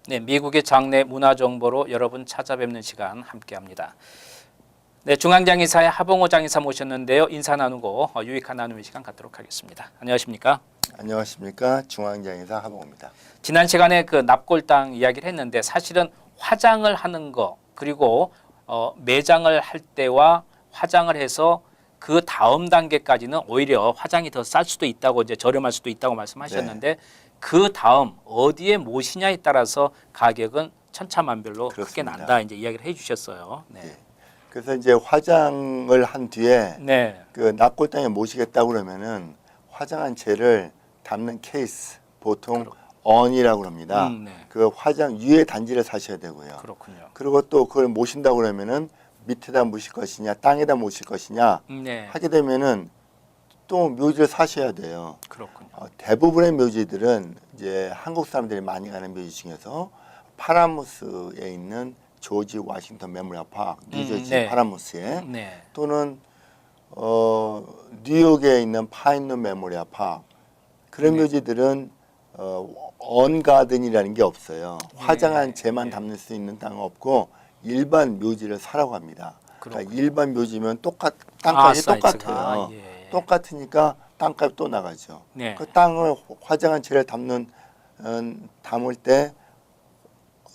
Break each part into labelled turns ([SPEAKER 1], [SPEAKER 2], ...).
[SPEAKER 1] 네, 미국의 장내 문화 정보로 여러분 찾아뵙는 시간 함께합니다. 네, 중앙장의사의 하봉호 장의사 모셨는데요. 인사 나누고 유익한 나눔의 시간 갖도록 하겠습니다. 안녕하십니까?
[SPEAKER 2] 안녕하십니까. 중앙장의사 하봉호입니다.
[SPEAKER 1] 지난 시간에 그 납골당 이야기를 했는데 사실은 화장을 하는 거 그리고 매장을 할 때와 화장을 해서 그 다음 단계까지는 오히려 화장이 더 쌀 수도 있다고 이제 저렴할 수도 있다고 말씀하셨는데 그 다음 어디에 모시냐에 따라서 가격은 천차만별로 크게
[SPEAKER 2] 그렇습니다.
[SPEAKER 1] 난다 이제 이야기를 해주셨어요. 네.
[SPEAKER 2] 예. 그래서 이제 화장을 한 뒤에
[SPEAKER 1] 네.
[SPEAKER 2] 그 납골당에 모시겠다 그러면은 화장한 채를 담는 케이스 보통 언이라고 합니다.
[SPEAKER 1] 네.
[SPEAKER 2] 그 화장 유해 단지를 사셔야 되고요.
[SPEAKER 1] 그렇군요.
[SPEAKER 2] 그리고 또 그걸 모신다 그러면은 밑에다 모실 것이냐 땅에다 모실 것이냐
[SPEAKER 1] 네.
[SPEAKER 2] 하게 되면은 또 묘지를 사셔야 돼요.
[SPEAKER 1] 그렇군요.
[SPEAKER 2] 대부분의 묘지들은 이제 한국 사람들이 많이 가는 묘지 중에서 파라무스에 있는 조지 워싱턴 메모리얼 파크, 뉴저지
[SPEAKER 1] 네.
[SPEAKER 2] 파라무스에
[SPEAKER 1] 네.
[SPEAKER 2] 또는 뉴욕에 있는 파인룸 메모리얼 파크 그런
[SPEAKER 1] 네.
[SPEAKER 2] 묘지들은 언가든이라는 게 없어요. 화장한
[SPEAKER 1] 네.
[SPEAKER 2] 채만 담을 수 있는 땅은 없고 일반 묘지를 사라고 합니다. 그러니까 일반 묘지면 땅값이 똑같아요.
[SPEAKER 1] 예.
[SPEAKER 2] 똑같으니까 땅값이 또 나가죠.
[SPEAKER 1] 네.
[SPEAKER 2] 그 땅을 화장한 채를 담을 때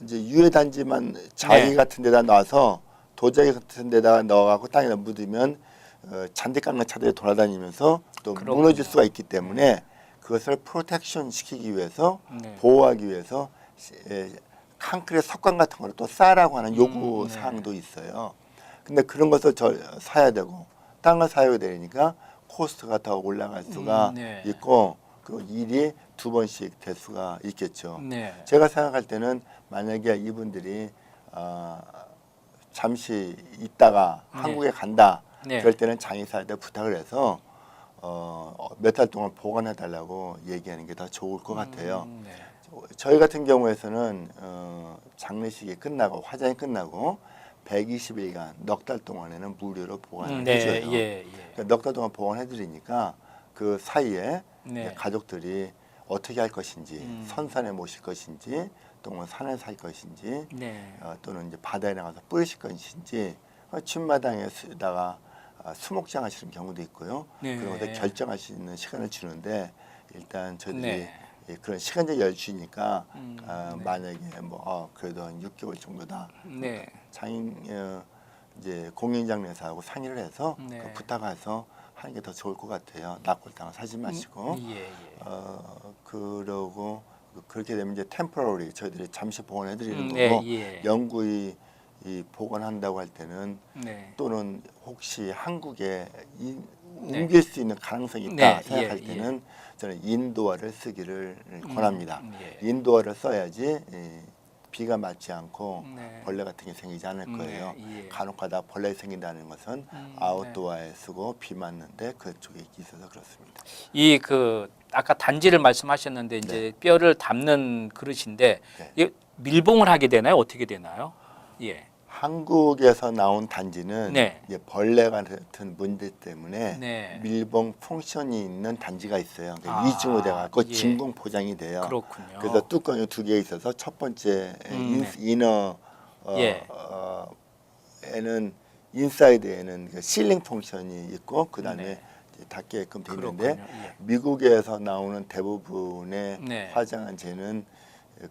[SPEAKER 2] 이제 유해 단지만 자기
[SPEAKER 1] 네.
[SPEAKER 2] 같은 데다 놔서 도자기 같은 데다가 넣어갖고 땅에다 묻으면 잔디깡과 차들이 돌아다니면서 또
[SPEAKER 1] 그렇군요.
[SPEAKER 2] 무너질 수가 있기 때문에 그것을 프로텍션 시키기 위해서
[SPEAKER 1] 네.
[SPEAKER 2] 보호하기 위해서 concrete 석관 같은 거를 또 싸라고 하는 요구
[SPEAKER 1] 네.
[SPEAKER 2] 사항도 있어요. 근데 그런 것을 사야 되고 땅을 사야 되니까 코스트가 더 올라갈 수가
[SPEAKER 1] 네.
[SPEAKER 2] 있고 그 일이 두 번씩 될 수가 있겠죠.
[SPEAKER 1] 네.
[SPEAKER 2] 제가 생각할 때는 만약에 이분들이 잠시 있다가
[SPEAKER 1] 네.
[SPEAKER 2] 한국에 간다
[SPEAKER 1] 네.
[SPEAKER 2] 그럴 때는 장의사한테 부탁을 해서 몇 달 동안 보관해 달라고 얘기하는 게 더 좋을 것 같아요.
[SPEAKER 1] 네.
[SPEAKER 2] 저희 같은 경우에서는 장례식이 끝나고 화장이 끝나고 120일간 넉 달 동안에는 무료로 보관을
[SPEAKER 1] 네.
[SPEAKER 2] 해줘요.
[SPEAKER 1] 예.
[SPEAKER 2] 그러니까 넉 달 동안 보관해 드리니까 그 사이에
[SPEAKER 1] 네.
[SPEAKER 2] 가족들이 어떻게 할 것인지 선산에 모실 것인지 또는 산에 살 것인지
[SPEAKER 1] 네.
[SPEAKER 2] 또는 이제 바다에 나가서 뿌리실 것인지 춘마당에다가 수목장 하시는 경우도 있고요.
[SPEAKER 1] 네.
[SPEAKER 2] 그런 것들 결정할 수 있는 시간을 주는데 일단 저희들이
[SPEAKER 1] 네.
[SPEAKER 2] 그런 시간적 여유 주니까
[SPEAKER 1] 네.
[SPEAKER 2] 만약에 그래도 한 6개월 정도다.
[SPEAKER 1] 네.
[SPEAKER 2] 장인 이제 공인장례사하고 상의를 해서
[SPEAKER 1] 네.
[SPEAKER 2] 부탁해서 하는 게 더 좋을 것 같아요. 납골당을 사지 마시고
[SPEAKER 1] 예.
[SPEAKER 2] 그러고 그렇게 되면 이제 템포러리 저희들이 잠시 보관해 드리는
[SPEAKER 1] 네.
[SPEAKER 2] 거고
[SPEAKER 1] 예.
[SPEAKER 2] 영구히 보관한다고 할 때는
[SPEAKER 1] 네.
[SPEAKER 2] 또는 혹시 한국에
[SPEAKER 1] 네.
[SPEAKER 2] 옮길 수 있는 가능성이 있다
[SPEAKER 1] 네,
[SPEAKER 2] 생각할
[SPEAKER 1] 예,
[SPEAKER 2] 때는 저는 인도화를 쓰기를 권합니다.
[SPEAKER 1] 예.
[SPEAKER 2] 인도화를 써야지 비가 맞지 않고
[SPEAKER 1] 네.
[SPEAKER 2] 벌레 같은 게 생기지 않을 거예요.
[SPEAKER 1] 네, 예.
[SPEAKER 2] 간혹가다 벌레 생긴다는 것은 아웃도어에 쓰고 비 맞는데 그쪽에 있어서 그렇습니다.
[SPEAKER 1] 이 그 아까 단지를 말씀하셨는데 이제 뼈를 담는 그릇인데
[SPEAKER 2] 네.
[SPEAKER 1] 이 밀봉을 하게 되나요? 어떻게 되나요? 예.
[SPEAKER 2] 한국에서 나온 단지는
[SPEAKER 1] 네.
[SPEAKER 2] 이제 벌레 같은 문제 때문에
[SPEAKER 1] 네.
[SPEAKER 2] 밀봉 펑션이 있는 단지가 있어요. 그러니까
[SPEAKER 1] 아,
[SPEAKER 2] 이중으로 돼갖고
[SPEAKER 1] 예.
[SPEAKER 2] 진공 포장이 돼요.
[SPEAKER 1] 그렇군요.
[SPEAKER 2] 그래서 뚜껑이 두 개 있어서 첫 번째
[SPEAKER 1] 네.
[SPEAKER 2] 이너
[SPEAKER 1] 예.
[SPEAKER 2] 에는 인사이드에는 그 실링 펑션이 있고 그 다음에
[SPEAKER 1] 네.
[SPEAKER 2] 닫게끔 되어
[SPEAKER 1] 그렇군요.
[SPEAKER 2] 있는데
[SPEAKER 1] 예.
[SPEAKER 2] 미국에서 나오는 대부분의
[SPEAKER 1] 네.
[SPEAKER 2] 화장한 재는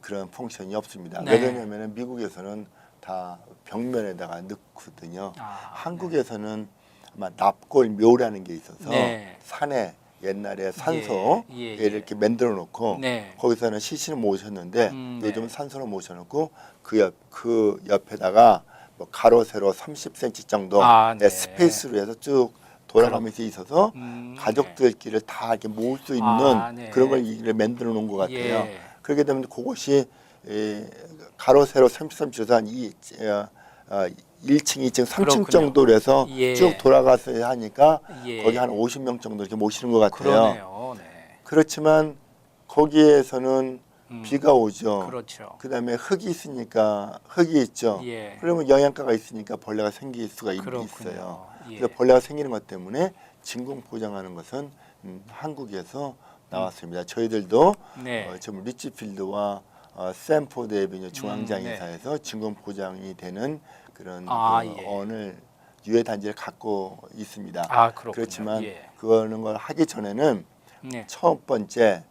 [SPEAKER 2] 그런 펑션이 없습니다.
[SPEAKER 1] 네.
[SPEAKER 2] 왜 그러냐면은 미국에서는 다 벽면에다가 넣거든요. 한국에서는 아마 납골묘라는 게 있어서
[SPEAKER 1] 네.
[SPEAKER 2] 산에 옛날에 산소에
[SPEAKER 1] 예.
[SPEAKER 2] 이렇게 만들어 놓고
[SPEAKER 1] 네.
[SPEAKER 2] 거기서는 시신을 모셨는데
[SPEAKER 1] 네.
[SPEAKER 2] 요즘은 산소로 모셔놓고 그 옆에다가 뭐 가로 세로 30cm 정도의
[SPEAKER 1] 네.
[SPEAKER 2] 스페이스로 해서 쭉 돌아가면서 있어서 가족들끼리 다 이렇게 모을 수 있는
[SPEAKER 1] 네.
[SPEAKER 2] 그런 걸 일을 만들어 놓은 것 같아요.
[SPEAKER 1] 예.
[SPEAKER 2] 그렇게 되면 그것이 가로 세로 30cm에서 한 1층, 2층, 3층
[SPEAKER 1] 그렇군요.
[SPEAKER 2] 정도로 해서
[SPEAKER 1] 예.
[SPEAKER 2] 쭉 돌아가서 하니까
[SPEAKER 1] 예.
[SPEAKER 2] 거기 한 50명 정도 이렇게 모시는 것 같아요.
[SPEAKER 1] 그러네요. 네.
[SPEAKER 2] 그렇지만 거기에서는 비가 오죠.
[SPEAKER 1] 그렇죠.
[SPEAKER 2] 그다음에 흙이 있으니까 흙이 있죠.
[SPEAKER 1] 예.
[SPEAKER 2] 그러면 영양가가 있으니까 벌레가 생길 수가
[SPEAKER 1] 그렇군요.
[SPEAKER 2] 있어요.
[SPEAKER 1] 예.
[SPEAKER 2] 그래서 벌레가 생기는 것 때문에 진공 포장하는 것은 한국에서 나왔습니다. 저희들도
[SPEAKER 1] 네.
[SPEAKER 2] 지금 리치필드와 스탠포드 에비뉴 중앙장의사에서 증권 보장이 되는 그런
[SPEAKER 1] 예.
[SPEAKER 2] 언을 유해 단지를 갖고 있습니다.
[SPEAKER 1] 그렇군요.
[SPEAKER 2] 그렇지만
[SPEAKER 1] 예.
[SPEAKER 2] 그거는 걸 하기 전에는
[SPEAKER 1] 네.
[SPEAKER 2] 첫 번째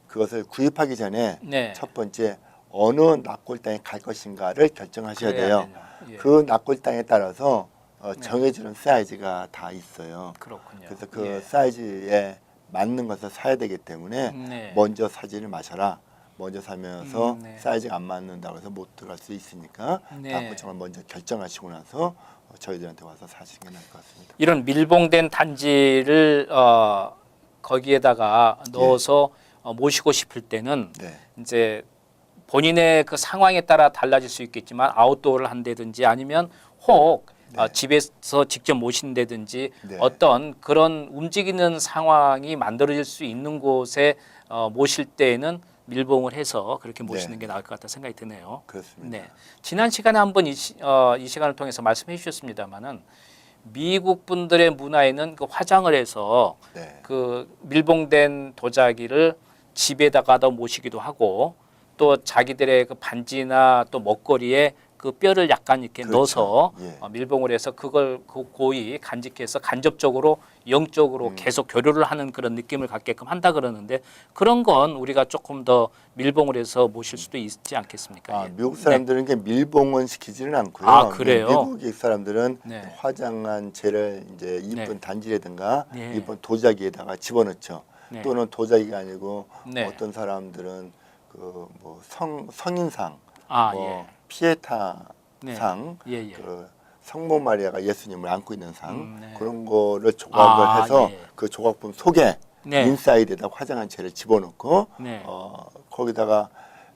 [SPEAKER 2] 그것을 구입하기 전에
[SPEAKER 1] 네.
[SPEAKER 2] 첫 번째 어느 납골당에 갈 것인가를 결정하셔야
[SPEAKER 1] 그래야
[SPEAKER 2] 돼요.
[SPEAKER 1] 되냐. 예.
[SPEAKER 2] 그 납골당에 따라서 정해지는 사이즈가 다 있어요.
[SPEAKER 1] 그렇군요.
[SPEAKER 2] 그래서 그
[SPEAKER 1] 예.
[SPEAKER 2] 사이즈에 맞는 것을 사야 되기 때문에
[SPEAKER 1] 네.
[SPEAKER 2] 먼저 사지를 마셔라. 먼저 사면서
[SPEAKER 1] 네.
[SPEAKER 2] 사이즈가 안 맞는다고 해서 못 들어갈 수 있으니까
[SPEAKER 1] 네.
[SPEAKER 2] 납골당을 먼저 결정하시고 나서 저희들한테 와서 사시는 게 나을 것 같습니다.
[SPEAKER 1] 이런 밀봉된 단지를 거기에다가 넣어서 모시고 싶을 때는
[SPEAKER 2] 네.
[SPEAKER 1] 이제 본인의 그 상황에 따라 달라질 수 있겠지만 아웃도어를 한다든지 아니면 혹
[SPEAKER 2] 네.
[SPEAKER 1] 집에서 직접 모신다든지
[SPEAKER 2] 네.
[SPEAKER 1] 어떤 그런 움직이는 상황이 만들어질 수 있는 곳에 모실 때에는 밀봉을 해서 그렇게 모시는
[SPEAKER 2] 네.
[SPEAKER 1] 게 나을 것 같다 생각이 드네요.
[SPEAKER 2] 그렇습니다.
[SPEAKER 1] 네, 지난 시간에 한번 이 시간을 통해서 말씀해 주셨습니다마는 미국 분들의 문화에는 그 화장을 해서
[SPEAKER 2] 네.
[SPEAKER 1] 그 밀봉된 도자기를 집에다가도 모시기도 하고 또 자기들의 그 반지나 또 먹거리에 그 뼈를 약간 이렇게
[SPEAKER 2] 그렇죠.
[SPEAKER 1] 넣어서
[SPEAKER 2] 예.
[SPEAKER 1] 밀봉을 해서 그걸 고이 간직해서 간접적으로 영적으로 계속 교류를 하는 그런 느낌을 갖게끔 한다 그러는데 그런 건 우리가 조금 더 밀봉을 해서 모실 수도 있지 않겠습니까? 예.
[SPEAKER 2] 미국 사람들은 이게 밀봉은 시키지는 않고요.
[SPEAKER 1] 그래요?
[SPEAKER 2] 미국 사람들은
[SPEAKER 1] 네.
[SPEAKER 2] 화장한 재를 이제 이쁜
[SPEAKER 1] 네.
[SPEAKER 2] 단지라든가
[SPEAKER 1] 네.
[SPEAKER 2] 이쁜 도자기에다가 집어넣죠.
[SPEAKER 1] 네.
[SPEAKER 2] 또는 도자기가 아니고
[SPEAKER 1] 네.
[SPEAKER 2] 어떤 사람들은 그 뭐 성인상,
[SPEAKER 1] 예.
[SPEAKER 2] 피에타
[SPEAKER 1] 네.
[SPEAKER 2] 상,
[SPEAKER 1] 예.
[SPEAKER 2] 그 성모 마리아가 예수님을 안고 있는 상
[SPEAKER 1] 네.
[SPEAKER 2] 그런 거를 조각을 해서
[SPEAKER 1] 예.
[SPEAKER 2] 그 조각품 속에
[SPEAKER 1] 네.
[SPEAKER 2] 인사이드에다 화장한 재를 집어넣고
[SPEAKER 1] 네.
[SPEAKER 2] 거기다가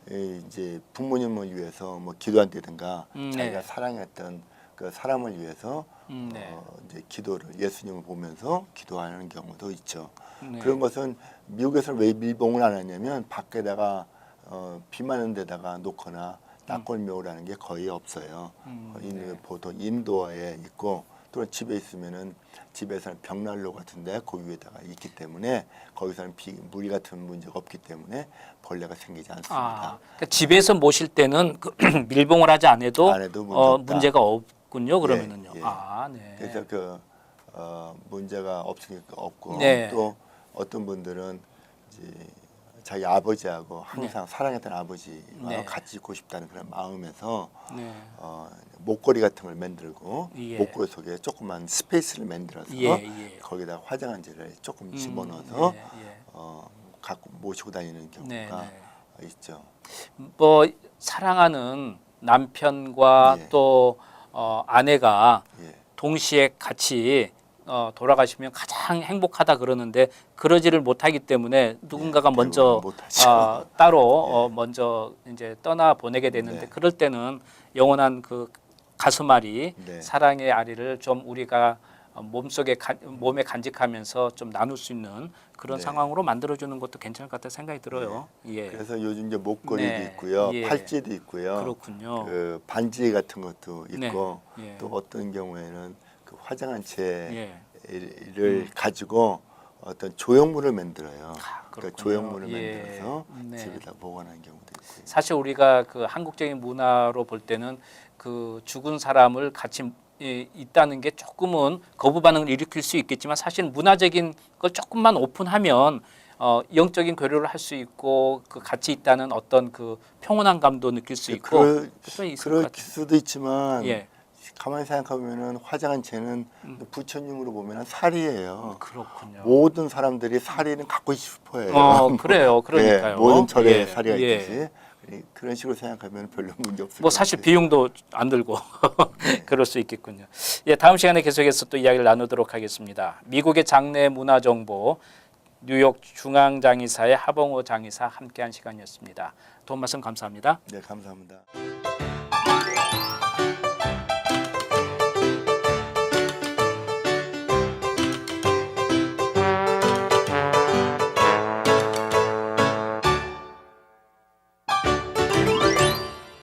[SPEAKER 2] 이제 부모님을 위해서 뭐 기도한다든가
[SPEAKER 1] 네.
[SPEAKER 2] 자기가 사랑했던 그 사람을 위해서
[SPEAKER 1] 네.
[SPEAKER 2] 이제 기도를 예수님을 보면서 기도하는 경우도 있죠.
[SPEAKER 1] 네.
[SPEAKER 2] 그런 것은 미국에서는 왜 밀봉을 안 하냐면 밖에다가 비 많은 데다가 놓거나 납골묘라는 게 거의 없어요.
[SPEAKER 1] 네.
[SPEAKER 2] 보통 인도어에 있고 또는 집에 있으면은 집에서는 벽난로 같은데 그 위에다가 있기 때문에 거기서는 무리 같은 문제가 없기 때문에 벌레가 생기지 않습니다.
[SPEAKER 1] 그러니까 집에서 모실 때는 그 밀봉을 하지 않아도,
[SPEAKER 2] 안 해도 문제 없다.
[SPEAKER 1] 문제가 없군요. 그러면은요.
[SPEAKER 2] 예.
[SPEAKER 1] 네.
[SPEAKER 2] 그래서 그 문제가 없으니까 없고
[SPEAKER 1] 네.
[SPEAKER 2] 또 어떤 분들은 이제 자기 아버지하고 항상 사랑했던 아버지와
[SPEAKER 1] 네.
[SPEAKER 2] 같이 있고 싶다는 그런 마음에서
[SPEAKER 1] 네.
[SPEAKER 2] 목걸이 같은 걸 만들고
[SPEAKER 1] 예.
[SPEAKER 2] 목걸이 속에 조그만 스페이스를 만들어서
[SPEAKER 1] 예.
[SPEAKER 2] 거기다 화장한 재를 조금 집어넣어서
[SPEAKER 1] 예.
[SPEAKER 2] 갖고 모시고 다니는 경우가
[SPEAKER 1] 네.
[SPEAKER 2] 있죠.
[SPEAKER 1] 뭐 사랑하는 남편과
[SPEAKER 2] 예.
[SPEAKER 1] 또 아내가
[SPEAKER 2] 예.
[SPEAKER 1] 동시에 같이 돌아가시면 가장 행복하다 그러는데 그러지를 못하기 때문에 누군가가 먼저
[SPEAKER 2] 대부분 못하죠.
[SPEAKER 1] 따로 먼저 이제 떠나 보내게 되는데
[SPEAKER 2] 네.
[SPEAKER 1] 그럴 때는 영원한 그 가슴앓이
[SPEAKER 2] 네.
[SPEAKER 1] 사랑의 아리를 좀 우리가 몸에 간직하면서 좀 나눌 수 있는 그런
[SPEAKER 2] 네.
[SPEAKER 1] 상황으로 만들어주는 것도 괜찮을 것 같다 생각이 들어요. 예.
[SPEAKER 2] 그래서 요즘 이제 목걸이도
[SPEAKER 1] 네.
[SPEAKER 2] 있고요,
[SPEAKER 1] 예.
[SPEAKER 2] 팔찌도 있고요,
[SPEAKER 1] 그렇군요.
[SPEAKER 2] 그 반지 같은 것도 있고
[SPEAKER 1] 네. 예.
[SPEAKER 2] 또 어떤 경우에는 그 화장한
[SPEAKER 1] 예.
[SPEAKER 2] 채를 가지고 어떤 조형물을 만들어요. 그러니까
[SPEAKER 1] 그렇군요.
[SPEAKER 2] 조형물을
[SPEAKER 1] 예.
[SPEAKER 2] 만들어서
[SPEAKER 1] 네.
[SPEAKER 2] 집에다 보관하는 경우도 있고요.
[SPEAKER 1] 사실 우리가 그 한국적인 문화로 볼 때는 그 죽은 사람을 같이 있다는 게 조금은 거부 반응을 일으킬 수 있겠지만 사실 문화적인 걸 조금만 오픈하면 영적인 교류를 할 수 있고 그 같이 있다는 어떤 그 평온한 감도 느낄 수 있고
[SPEAKER 2] 그럴
[SPEAKER 1] 있을 것
[SPEAKER 2] 그럴
[SPEAKER 1] 같아요.
[SPEAKER 2] 수도 있지만
[SPEAKER 1] 예.
[SPEAKER 2] 가만히 생각해보면은 화장한 채는 부처님으로 보면 살이에요.
[SPEAKER 1] 그렇군요.
[SPEAKER 2] 모든 사람들이 살이는 갖고 싶어해요.
[SPEAKER 1] 그래요. 그러니까요.
[SPEAKER 2] 예, 모든 절에
[SPEAKER 1] 예.
[SPEAKER 2] 살이가
[SPEAKER 1] 예.
[SPEAKER 2] 있듯이 그런 식으로 생각하면 별로 문제 없을
[SPEAKER 1] 뭐
[SPEAKER 2] 것
[SPEAKER 1] 사실
[SPEAKER 2] 같아요.
[SPEAKER 1] 비용도 안 들고 그럴 수 있겠군요. 예, 다음 시간에 계속해서 또 이야기를 나누도록 하겠습니다. 미국의 장례 문화 정보 뉴욕 중앙장의사의 하봉호 장의사 함께한 시간이었습니다. 도움 말씀 감사합니다.
[SPEAKER 2] 네, 감사합니다.